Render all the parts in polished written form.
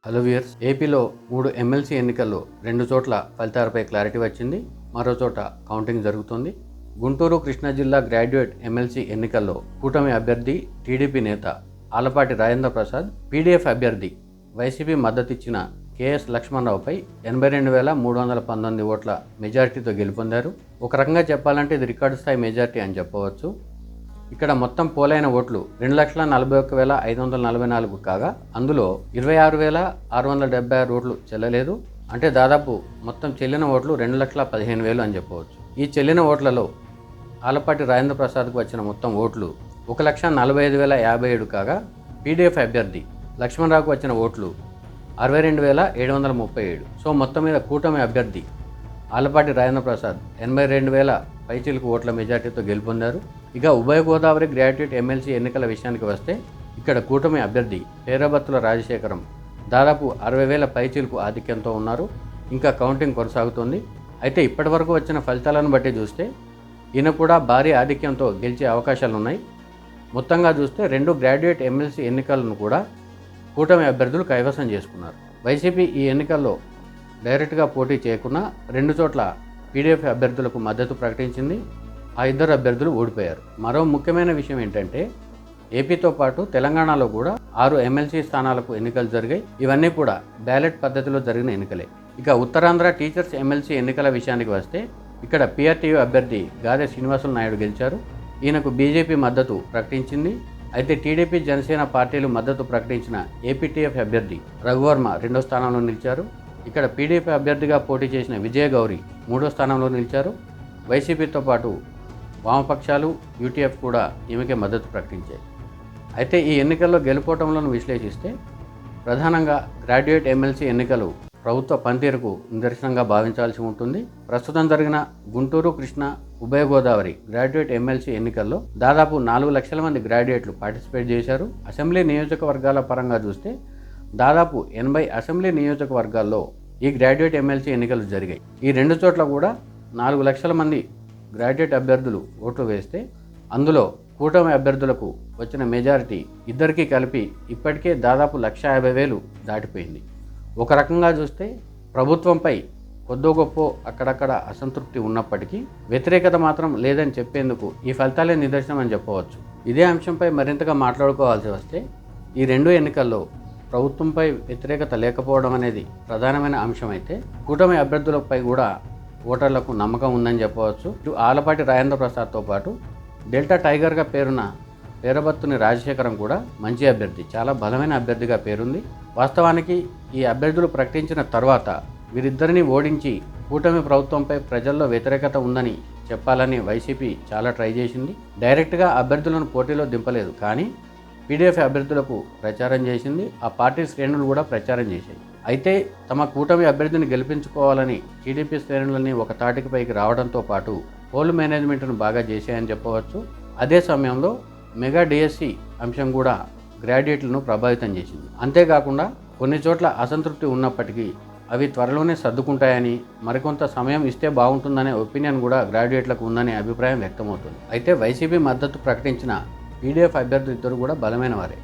Hello viewers, ఏపీలో 3 MLC ఎన్నికల్లో 2 చోట్ల ఫలితాలపై క్లారిటీ వచ్చింది. మరో చోట కౌంటింగ్ జరుగుతోంది. గుంటూరు, కృష్ణా జిల్లా గ్రాడ్యుయేట్ ఎమ్మెల్సీ ఎన్నికల్లో కూటమి అభ్యర్థి టీడీపీ నేత ఆలపాటి రాజేంద్ర ప్రసాద్, పీడీఎఫ్ అభ్యర్థి వైసీపీ మద్దతిచ్చిన కేఎస్ లక్ష్మణరావుపై 82,319 ఓట్ల మెజారిటీతో గెలుపొందారు. ఒక రకంగా చెప్పాలంటే ఇది రికార్డు స్థాయి మెజారిటీ అని చెప్పవచ్చు. ఇక్కడ మొత్తం పోలైన ఓట్లు 2,41,544 కాగా అందులో 26,676 ఓట్లు చెల్లలేదు. అంటే దాదాపు మొత్తం చెల్లిన ఓట్లు 2,15,000 అని చెప్పవచ్చు. ఈ చెల్లిన ఓట్లలో ఆలపాటి రాజేంద్ర ప్రసాద్కు వచ్చిన మొత్తం ఓట్లు 1,45,057 కాగా పీడీఎఫ్ అభ్యర్థి లక్ష్మణరావుకు వచ్చిన ఓట్లు 62,737. సో మొత్తం మీద కూటమి అభ్యర్థి ఆలపాటి రాజేంద్ర ప్రసాద్ 82,000 పైచిలకు ఓట్ల మెజార్టీతో గెలుపొందారు. ఇక ఉభయ గోదావరి గ్రాడ్యుయేట్ ఎమ్మెల్సీ ఎన్నికల విషయానికి వస్తే ఇక్కడ కూటమి అభ్యర్థి పేరాబత్తుల రాజశేఖరం దాదాపు 60,000 పైచిలకు ఆధిక్యంతో ఉన్నారు. ఇంకా కౌంటింగ్ కొనసాగుతోంది. అయితే ఇప్పటివరకు వచ్చిన ఫలితాలను బట్టి చూస్తే ఈయన కూడా భారీ ఆధిక్యంతో గెలిచే అవకాశాలు ఉన్నాయి. మొత్తంగా చూస్తే 2 గ్రాడ్యుయేట్ ఎమ్మెల్సీ ఎన్నికలను కూడా కూటమి అభ్యర్థులు కైవసం చేసుకున్నారు. వైసీపీ ఈ ఎన్నికల్లో డైరెక్ట్గా పోటీ చేయకుండా 2 చోట్ల పీడీఎఫ్ అభ్యర్థులకు మద్దతు ప్రకటించింది. ఆ 2 అభ్యర్థులు ఓడిపోయారు. మరో ముఖ్యమైన విషయం ఏంటంటే ఏపీతో పాటు తెలంగాణలో కూడా 6 ఎమ్మెల్సీ స్థానాలకు ఎన్నికలు జరిగాయి. ఇవన్నీ కూడా బ్యాలెట్ పద్ధతిలో జరిగిన ఎన్నికలే. ఇక ఉత్తరాంధ్ర టీచర్స్ ఎమ్మెల్సీ ఎన్నికల విషయానికి వస్తే ఇక్కడ పీఆర్టీయూ అభ్యర్థి గాదె శ్రీనివాసులు నాయుడు గెలిచారు. ఈయనకు బీజేపీ మద్దతు ప్రకటించింది. అయితే టీడీపీ, జనసేన పార్టీలు మద్దతు ప్రకటించిన ఏపీటీఎఫ్ అభ్యర్థి రఘువర్మ 2వ స్థానంలో నిలిచారు. ఇక్కడ పీడీపీ అభ్యర్థిగా పోటీ చేసిన విజయగౌరి 3వ స్థానంలో నిలిచారు. వైసీపీతో పాటు వామపక్షాలు, యూటీఎఫ్ కూడా ఈమెకే మద్దతు ప్రకటించాయి. అయితే ఈ ఎన్నికల్లో గెలుపోవటంలో విశ్లేషిస్తే ప్రధానంగా గ్రాడ్యుయేట్ ఎమ్మెల్సీ ఎన్నికలు ప్రభుత్వ పనితీరుకు నిదర్శనంగా భావించాల్సి ఉంటుంది. ప్రస్తుతం జరిగిన గుంటూరు, కృష్ణా, ఉభయ గోదావరి గ్రాడ్యుయేట్ ఎమ్మెల్సీ ఎన్నికల్లో దాదాపు 4 లక్షల మంది గ్రాడ్యుయేట్లు పార్టిసిపేట్ చేశారు. అసెంబ్లీ నియోజకవర్గాల పరంగా చూస్తే దాదాపు 80 అసెంబ్లీ నియోజకవర్గాల్లో ఈ గ్రాడ్యుయేట్ ఎమ్మెల్సీ ఎన్నికలు జరిగాయి. ఈ 2 చోట్ల కూడా 4 లక్షల మంది గ్రాడ్యుయేట్ అభ్యర్థులు ఓట్లు వేస్తే అందులో కూటమి అభ్యర్థులకు వచ్చిన మెజారిటీ ఇద్దరికీ కలిపి ఇప్పటికే దాదాపు 1,50,000 దాటిపోయింది. ఒక రకంగా చూస్తే ప్రభుత్వంపై కొద్దో గొప్ప అక్కడక్కడ అసంతృప్తి ఉన్నప్పటికీ వ్యతిరేకత మాత్రం లేదని చెప్పేందుకు ఈ ఫలితాలే నిదర్శనం అని చెప్పవచ్చు. ఇదే అంశంపై మరింతగా మాట్లాడుకోవాల్సి వస్తే ఈ 2 ఎన్నికల్లో ప్రభుత్వంపై వ్యతిరేకత లేకపోవడం అనేది ప్రధానమైన అంశం అయితే కూటమి అభ్యర్థులపై కూడా ఓటర్లకు నమ్మకం ఉందని చెప్పవచ్చు. ఇటు ఆలపాటి రాజేంద్ర ప్రసాద్తో పాటు డెల్టా టైగర్గా పేరున్న పేరబత్తుని రాజశేఖరం కూడా మంచి అభ్యర్థి, చాలా బలమైన అభ్యర్థిగా పేరుంది. వాస్తవానికి ఈ అభ్యర్థులు ప్రకటించిన తర్వాత వీరిద్దరిని ఓడించి కూటమి ప్రభుత్వంపై ప్రజల్లో వ్యతిరేకత ఉందని చెప్పాలని వైసీపీ చాలా ట్రై చేసింది. డైరెక్ట్గా అభ్యర్థులను పోటీలో దింపలేదు, కానీ పీడీఎఫ్ అభ్యర్థులకు ప్రచారం చేసింది. ఆ పార్టీ శ్రేణులు కూడా ప్రచారం చేశాయి. అయితే తమ కూటమి అభ్యర్థిని గెలిపించుకోవాలని టీడీపీ శ్రేణులని ఒక తాటికి పైకి రావడంతో పాటు పోల్ మేనేజ్మెంట్ను బాగా చేశాయని చెప్పవచ్చు. అదే సమయంలో మెగా డిఎస్సి అంశం కూడా గ్రాడ్యుయేట్లను ప్రభావితం చేసింది. అంతేకాకుండా కొన్ని చోట్ల అసంతృప్తి ఉన్నప్పటికీ అవి త్వరలోనే సర్దుకుంటాయని, మరికొంత సమయం ఇస్తే బాగుంటుందనే ఒపీనియన్ కూడా గ్రాడ్యుయేట్లకు ఉందనే అభిప్రాయం వ్యక్తమవుతుంది. అయితే వైసీపీ మద్దతు ప్రకటించిన పీడీఎఫ్ అభ్యర్థులు ఇద్దరు కూడా బలమైన వారే.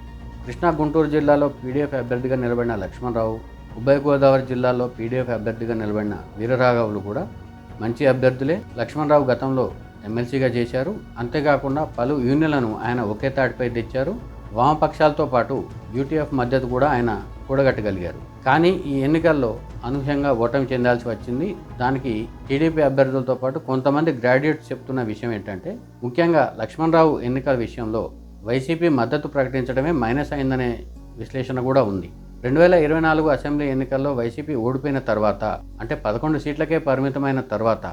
కృష్ణా, గుంటూరు జిల్లాలో పీడీఎఫ్ అభ్యర్థిగా నిలబడిన లక్ష్మణరావు, ఉభయ గోదావరి జిల్లాలో పీడీఎఫ్ అభ్యర్థిగా నిలబడిన వీరరాఘవులు కూడా మంచి అభ్యర్థులే. లక్ష్మణరావు గతంలో ఎమ్మెల్సీగా చేశారు. అంతేకాకుండా పలు యూనియన్లను ఆయన ఒకే తాటిపై తెచ్చారు. వామపక్షాలతో పాటు యూటీఎఫ్ మద్దతు కూడా ఆయన కూడగట్టగలిగారు. కానీ ఈ ఎన్నికల్లో అనూహ్యంగా ఓటమి చెందాల్సి వచ్చింది. దానికి టీడీపీ అభ్యర్థులతో పాటు కొంతమంది గ్రాడ్యుయేట్స్ చెప్తున్న విషయం ఏంటంటే ముఖ్యంగా లక్ష్మణరావు ఎన్నికల విషయంలో వైసీపీ మద్దతు ప్రకటించడమే మైనస్ అయిందనే విశ్లేషణ కూడా ఉంది. 2024 అసెంబ్లీ ఎన్నికల్లో వైసీపీ ఓడిపోయిన తర్వాత, అంటే 11 సీట్లకే పరిమితమైన తర్వాత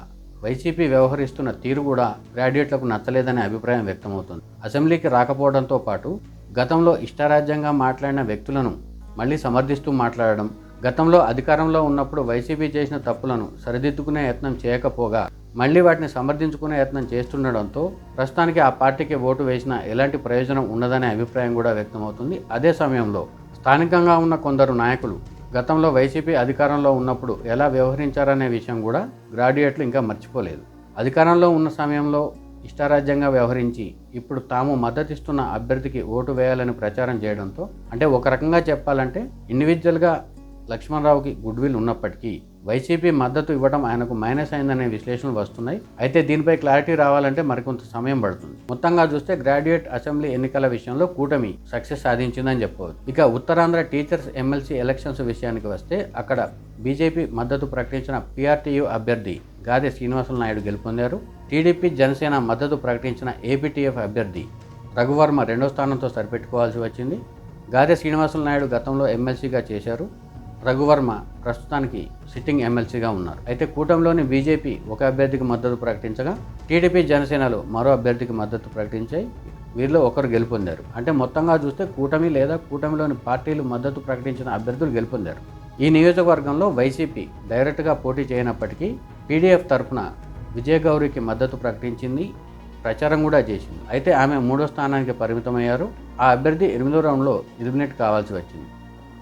వైసీపీ వ్యవహరిస్తున్న తీరు కూడా గ్రాడ్యుయేట్లకు నచ్చలేదనే అభిప్రాయం వ్యక్తమవుతుంది. అసెంబ్లీకి రాకపోవడంతో పాటు గతంలో ఇష్టారాజ్యంగా మాట్లాడిన వ్యక్తులను మళ్ళీ సమర్థిస్తూ మాట్లాడడం, గతంలో అధికారంలో ఉన్నప్పుడు వైసీపీ చేసిన తప్పులను సరిదిద్దుకునే యత్నం చేయకపోగా మళ్ళీ వాటిని సమర్థించుకునే యత్నం చేస్తుండడంతో ప్రస్తుతానికి ఆ పార్టీకి ఓటు వేసినా ఎలాంటి ప్రయోజనం ఉండదనే అభిప్రాయం కూడా వ్యక్తమవుతుంది. అదే సమయంలో స్థానికంగా ఉన్న కొందరు నాయకులు గతంలో వైసీపీ అధికారంలో ఉన్నప్పుడు ఎలా వ్యవహరించారనే విషయం కూడా గ్రాడ్యుయేట్లు ఇంకా మర్చిపోలేదు. అధికారంలో ఉన్న సమయంలో ఇష్టారాజ్యంగా వ్యవహరించి ఇప్పుడు తాము మద్దతిస్తున్న అభ్యర్థికి ఓటు వేయాలని ప్రచారం చేయడంతో, అంటే ఒక రకంగా చెప్పాలంటే ఇండివిజువల్గా లక్ష్మణరావుకి గుడ్ విల్ ఉన్నప్పటికీ వైసీపీ మద్దతు ఇవ్వడం ఆయనకు మైనస్ అయిందనే విశ్లేషణలు వస్తున్నాయి. అయితే దీనిపై క్లారిటీ రావాలంటే మరికొంత సమయం పడుతుంది. మొత్తంగా చూస్తే గ్రాడ్యుయేట్ అసెంబ్లీ ఎన్నికల విషయంలో కూటమి సక్సెస్ సాధించిందని చెప్పవచ్చు. ఇక ఉత్తరాంధ్ర టీచర్స్ ఎమ్మెల్సీ ఎలక్షన్స్ విషయానికి వస్తే అక్కడ బీజేపీ మద్దతు ప్రకటించిన పీఆర్టీయూ అభ్యర్థి గాదె శ్రీనివాసులు నాయుడు గెలుపొందారు. టీడీపీ జనసేన మద్దతు ప్రకటించిన ఏపీటీఎఫ్ అభ్యర్థి రఘువర్మ రెండో స్థానంతో సరిపెట్టుకోవాల్సి వచ్చింది. గాదె శ్రీనివాసులు నాయుడు గతంలో ఎమ్మెల్సీగా చేశారు. రఘువర్మ ప్రస్తుతానికి సిట్టింగ్ ఎమ్మెల్సీగా ఉన్నారు. అయితే కూటమిలోని బీజేపీ ఒక అభ్యర్థికి మద్దతు ప్రకటించగా టీడీపీ జనసేనలు మరో అభ్యర్థికి మద్దతు ప్రకటించాయి. వీరిలో ఒకరు గెలుపొందారు. అంటే మొత్తంగా చూస్తే కూటమి లేదా కూటమిలోని పార్టీలు మద్దతు ప్రకటించిన అభ్యర్థులు గెలుపొందారు. ఈ నియోజకవర్గంలో వైసీపీ డైరెక్ట్గా పోటీ చేయనప్పటికీ పీడీఎఫ్ తరఫున విజయగౌరికి మద్దతు ప్రకటించింది, ప్రచారం కూడా చేసింది. అయితే ఆమె 3వ స్థానానికి పరిమితమయ్యారు. ఆ అభ్యర్థి 8వ రౌండ్లో ఎలిమినేట్ కావాల్సి వచ్చింది.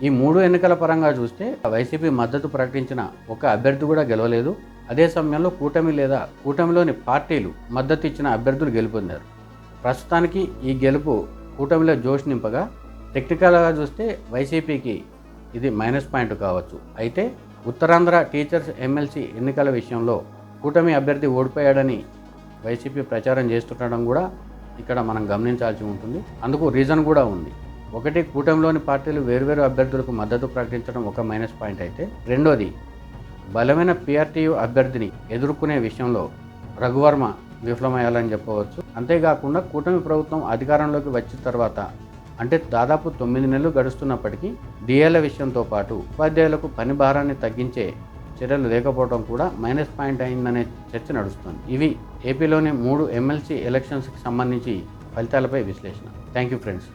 ఈ 3 ఎన్నికల పరంగా చూస్తే వైసీపీ మద్దతు ప్రకటించిన ఒక అభ్యర్థి కూడా గెలవలేదు. అదే సమయంలో కూటమి లేదా కూటమిలోని పార్టీలు మద్దతు ఇచ్చిన అభ్యర్థులు గెలుపొందారు. ప్రస్తుతానికి ఈ గెలుపు కూటమిలో జోష్ నింపగా టెక్నికల్గా చూస్తే వైసీపీకి ఇది మైనస్ పాయింట్ కావచ్చు. అయితే ఉత్తరాంధ్ర టీచర్స్ ఎమ్మెల్సీ ఎన్నికల విషయంలో కూటమి అభ్యర్థి ఓడిపోయాడని వైసీపీ ప్రచారం చేస్తుండడం కూడా ఇక్కడ మనం గమనించాల్సి ఉంటుంది. అందుకు రీజన్ కూడా ఉంది. ఒకటి, కూటమిలోని పార్టీలు వేర్వేరు అభ్యర్థులకు మద్దతు ప్రకటించడం ఒక మైనస్ పాయింట్ అయితే, రెండోది బలమైన పీఆర్టీయూ అభ్యర్థిని ఎదుర్కొనే విషయంలో రఘువర్మ విఫలమయ్యాలని చెప్పవచ్చు. అంతేకాకుండా కూటమి ప్రభుత్వం అధికారంలోకి వచ్చిన తర్వాత అంటే దాదాపు 9 నెలలు గడుస్తున్నప్పటికీ డిఏల విషయంతో పాటు ఉపాధ్యాయులకు పని భారాన్ని తగ్గించే చర్యలు లేకపోవడం కూడా మైనస్ పాయింట్ అయిందనే చర్చ నడుస్తుంది. ఇవి ఏపీలోని 3 ఎమ్మెల్సీ ఎలక్షన్స్కి సంబంధించి ఫలితాలపై విశ్లేషణ. Thank you friends.